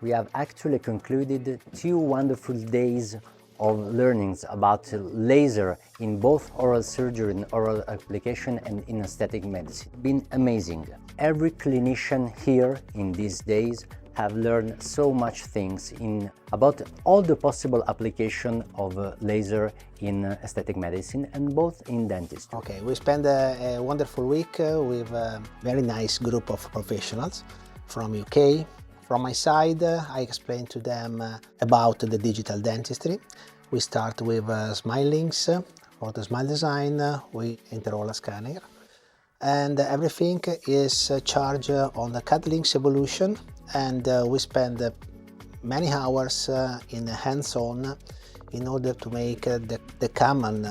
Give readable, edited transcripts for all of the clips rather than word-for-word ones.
We have actually concluded 2 wonderful days of learnings about laser in both oral surgery and oral application and in aesthetic medicine. Been amazing. Every clinician here in these days have learned so much things about all the possible application of laser in aesthetic medicine and both in dentistry. Okay, we spent a wonderful week with a very nice group of professionals from UK. From my side, I explained to them about the digital dentistry. We start with smile links. For the smile design, we intraoral scanner. And everything is charged on the CAD links evolution. And we spend many hours in hands-on in order to make the common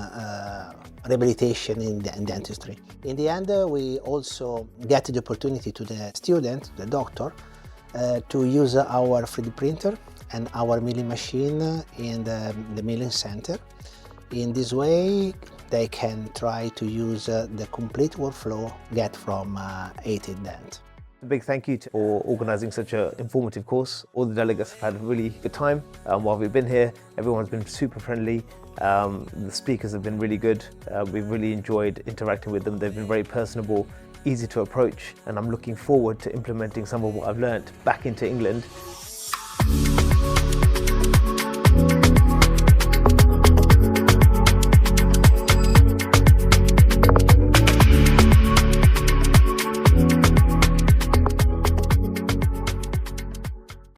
rehabilitation in dentistry. In the end, we also get the opportunity to the student, the doctor, to use our 3D printer and our milling machine in the milling center. In this way, they can try to use the complete workflow get from A to Dent. A big thank you for organising such an informative course. All the delegates have had a really good time while we've been here. Everyone's been super friendly. The speakers have been really good. We've really enjoyed interacting with them. They've been very personable, easy to approach, and I'm looking forward to implementing some of what I've learnt back into England